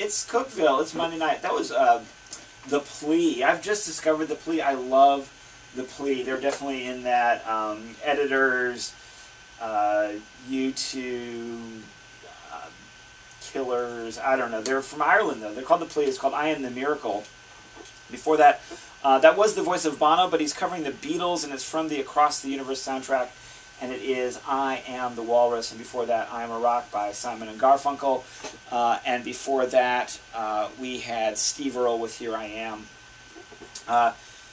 It's Cookeville. It's Monday night. That was The Plea. I've just discovered The Plea. I love The Plea. They're definitely in that editors, YouTube, Killers. I don't know. They're from Ireland, though. They're called The Plea. It's called I Am the Miracle. Before that, that was the voice of Bono, but he's covering the Beatles, and it's from the Across the Universe soundtrack, and it is I Am the Walrus. And before that, I Am a Rock by Simon and Garfunkel. And before that, we had Steve Earle with Here I Am.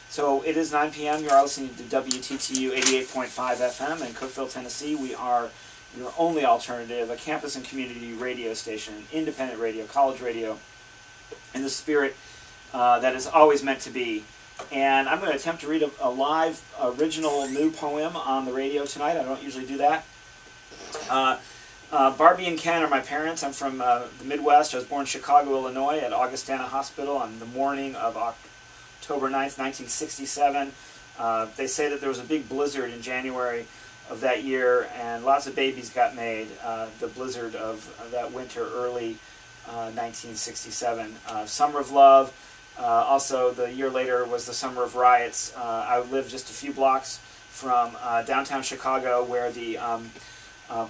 So it is 9 p.m. You are listening to WTTU 88.5 FM in Cookeville, Tennessee. We are your only alternative, a campus and community radio station, independent radio, college radio, in the spirit that is always meant to be. And I'm going to attempt to read a live, original, new poem on the radio tonight. I don't usually do that. Barbie and Ken are my parents. I'm from the Midwest. I was born in Chicago, Illinois, at Augustana Hospital on the morning of October 9th, 1967. They say that there was a big blizzard in January of that year, and lots of babies got made. The blizzard of that winter, early 1967. Summer of Love. Also, the year later was the Summer of Riots. I lived just a few blocks from downtown Chicago, where the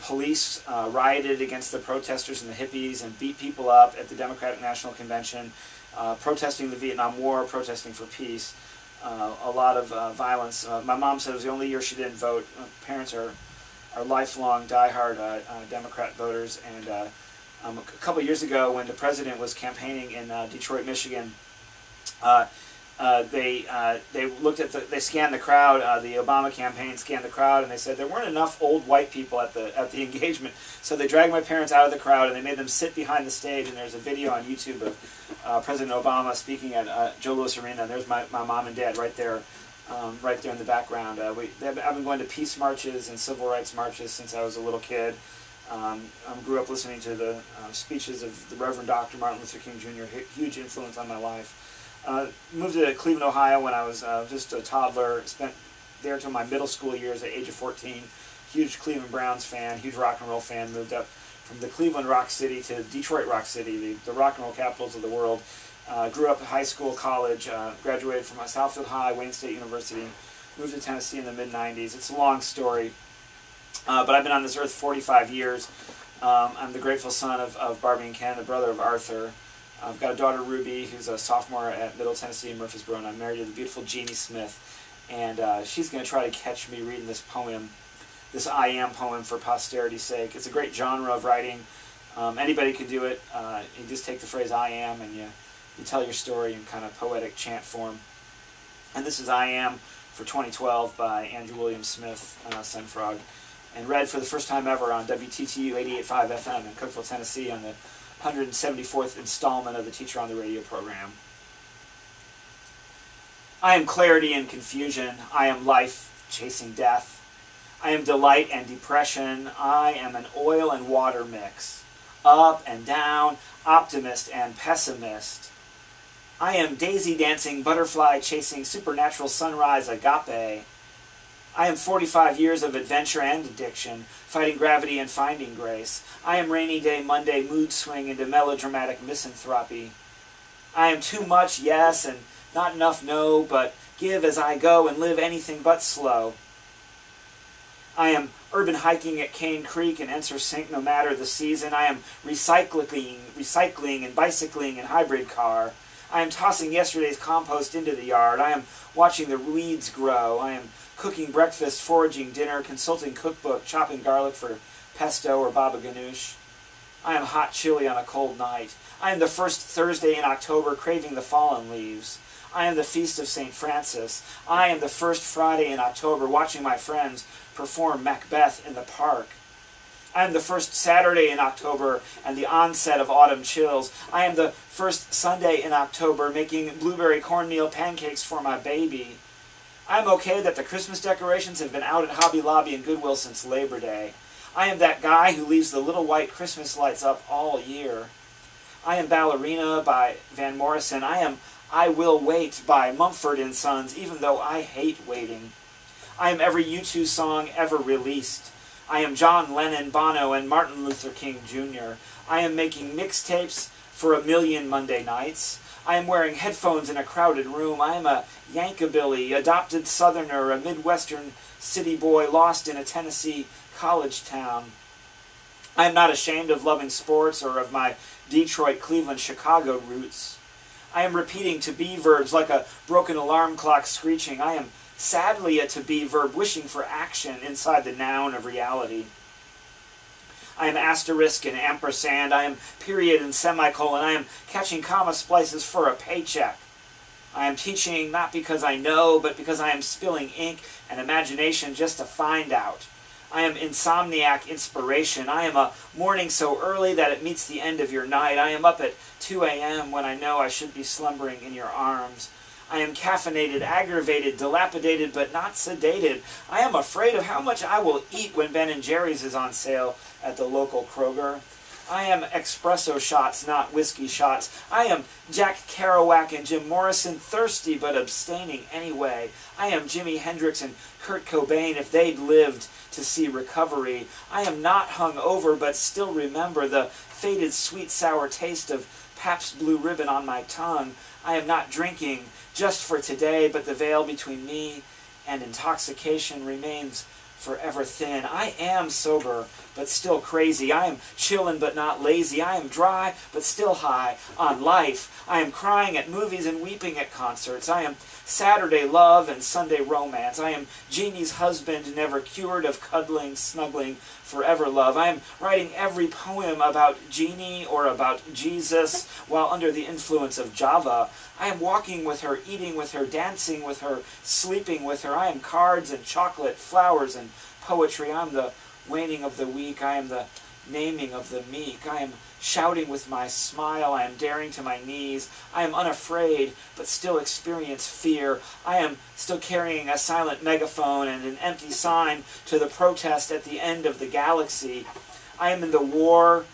police rioted against the protesters and the hippies and beat people up at the Democratic National Convention, protesting the Vietnam War, protesting for peace. A lot of violence. My mom said it was the only year she didn't vote. Parents are lifelong, diehard Democrat voters. And a couple of years ago, when the president was campaigning in Detroit, Michigan, they looked at they scanned the crowd. The Obama campaign scanned the crowd, and they said there weren't enough old white people at the engagement. So they dragged my parents out of the crowd, and they made them sit behind the stage. And there's a video on YouTube of President Obama speaking at Joe Louis Arena. And there's my mom and dad right there in the background. I've been going to peace marches and civil rights marches since I was a little kid. Grew up listening to the speeches of the Reverend Dr. Martin Luther King Jr., huge influence on my life. Moved to Cleveland, Ohio when I was just a toddler. Spent there until my middle school years at the age of 14. Huge Cleveland Browns fan, huge rock and roll fan. Moved up from the Cleveland Rock City to Detroit Rock City, the rock and roll capitals of the world. Grew up in high school, college, graduated from Southfield High, Wayne State University. Moved to Tennessee in the mid-90s. It's a long story, but I've been on this earth 45 years. I'm the grateful son of Barbie and Ken, the brother of Arthur. I've got a daughter, Ruby, who's a sophomore at Middle Tennessee in Murfreesboro, and I'm married to the beautiful Jeannie Smith. And she's going to try to catch me reading this poem, this I Am poem, for posterity's sake. It's a great genre of writing. Anybody can do it. You just take the phrase I am, and you tell your story in kind of poetic chant form. And this is I Am for 2012 by Andrew William Smith, Sunfrog, and read for the first time ever on WTTU 88.5 FM in Cookeville, Tennessee, on the 174th installment of the Teacher on the Radio program. I am clarity and confusion. I am life chasing death. I am delight and depression. I am an oil and water mix. Up and down, optimist and pessimist. I am daisy dancing, butterfly chasing, supernatural sunrise agape. I am 45 years of adventure and addiction, fighting gravity and finding grace. I am rainy day Monday mood swing into melodramatic misanthropy. I am too much, yes, and not enough, no, but give as I go and live anything but slow. I am urban hiking at Cane Creek and Enser Sink no matter the season. I am recycling and bicycling in hybrid car. I am tossing yesterday's compost into the yard. I am watching the weeds grow. I am cooking breakfast, foraging dinner, consulting cookbook, chopping garlic for pesto or baba ganoush. I am hot chili on a cold night. I am the first Thursday in October craving the fallen leaves. I am the feast of St. Francis. I am the first Friday in October watching my friends perform Macbeth in the park. I am the first Saturday in October and the onset of autumn chills. I am the first Sunday in October making blueberry cornmeal pancakes for my baby. I am okay that the Christmas decorations have been out at Hobby Lobby and Goodwill since Labor Day. I am that guy who leaves the little white Christmas lights up all year. I am Ballerina by Van Morrison. I am I Will Wait by Mumford & Sons, even though I hate waiting. I am every U2 song ever released. I am John Lennon, Bono, and Martin Luther King Jr. I am making mixtapes for a million Monday nights. I am wearing headphones in a crowded room. I am a Yankabilly, adopted Southerner, a Midwestern city boy lost in a Tennessee college town. I am not ashamed of loving sports or of my Detroit, Cleveland, Chicago roots. I am repeating to-be verbs like a broken alarm clock screeching. I am sadly a to-be verb wishing for action inside the noun of reality. I am asterisk and ampersand. I am period and semicolon. I am catching comma splices for a paycheck. I am teaching not because I know, but because I am spilling ink and imagination just to find out. I am insomniac inspiration. I am a morning so early that it meets the end of your night. I am up at 2 a.m. when I know I should be slumbering in your arms. I am caffeinated, aggravated, dilapidated, but not sedated. I am afraid of how much I will eat when Ben & Jerry's is on sale at the local Kroger. I am espresso shots, not whiskey shots. I am Jack Kerouac and Jim Morrison, thirsty but abstaining anyway. I am Jimi Hendrix and Kurt Cobain if they'd lived to see recovery. I am not hung over but still remember the faded sweet sour taste of Pabst Blue Ribbon on my tongue. I am not drinking just for today, but the veil between me and intoxication remains forever thin. I am sober, but still crazy. I am chillin' but not lazy. I am dry, but still high on life. I am crying at movies and weeping at concerts. I am Saturday love and Sunday romance. I am Jeannie's husband, never cured of cuddling, snuggling, forever love. I am writing every poem about Jeannie or about Jesus while under the influence of Java. I am walking with her, eating with her, dancing with her, sleeping with her. I am cards and chocolate, flowers and poetry. I am the waning of the weak. I am the naming of the meek. I am shouting with my smile. I am daring to my knees. I am unafraid, but still experience fear. I am still carrying a silent megaphone and an empty sign to the protest at the end of the galaxy. I am in the war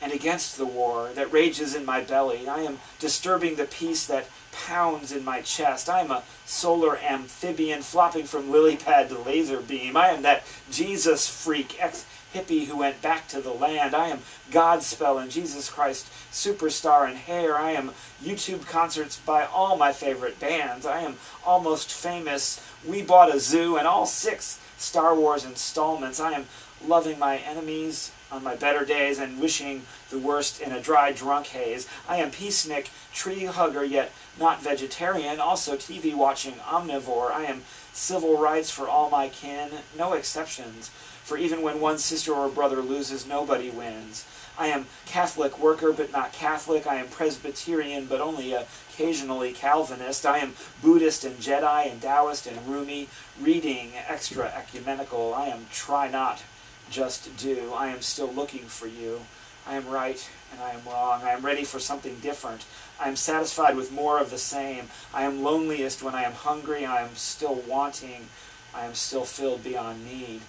and against the war that rages in my belly. I am disturbing the peace that pounds in my chest. I am a solar amphibian flopping from lily pad to laser beam. I am that Jesus freak, ex-hippie who went back to the land. I am Godspell and Jesus Christ Superstar and Hair. I am YouTube concerts by all my favorite bands. I am almost famous. We bought a zoo and all 6 Star Wars installments. I am loving my enemies on my better days and wishing the worst in a dry drunk haze. I am peacenik, tree hugger, yet not vegetarian, also TV watching omnivore. I am civil rights for all my kin, no exceptions, for even when one sister or brother loses, nobody wins. I am Catholic worker, but not Catholic. I am Presbyterian, but only occasionally Calvinist. I am Buddhist and Jedi and Taoist and Rumi, reading extra ecumenical. I am try not, just do. I am still looking for you. I am right and I am wrong. I am ready for something different. I am satisfied with more of the same. I am loneliest when I am hungry. I am still wanting. I am still filled beyond need.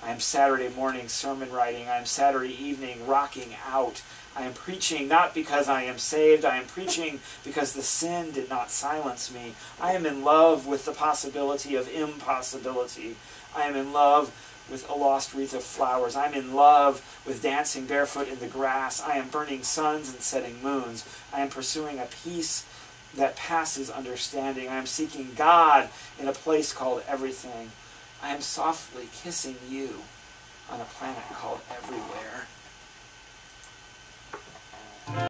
I am Saturday morning sermon writing. I am Saturday evening rocking out. I am preaching not because I am saved. I am preaching because the sin did not silence me. I am in love with the possibility of impossibility. I am in love with a lost wreath of flowers. I'm in love with dancing barefoot in the grass. I am burning suns and setting moons. I am pursuing a peace that passes understanding. I am seeking God in a place called everything. I am softly kissing you on a planet called everywhere.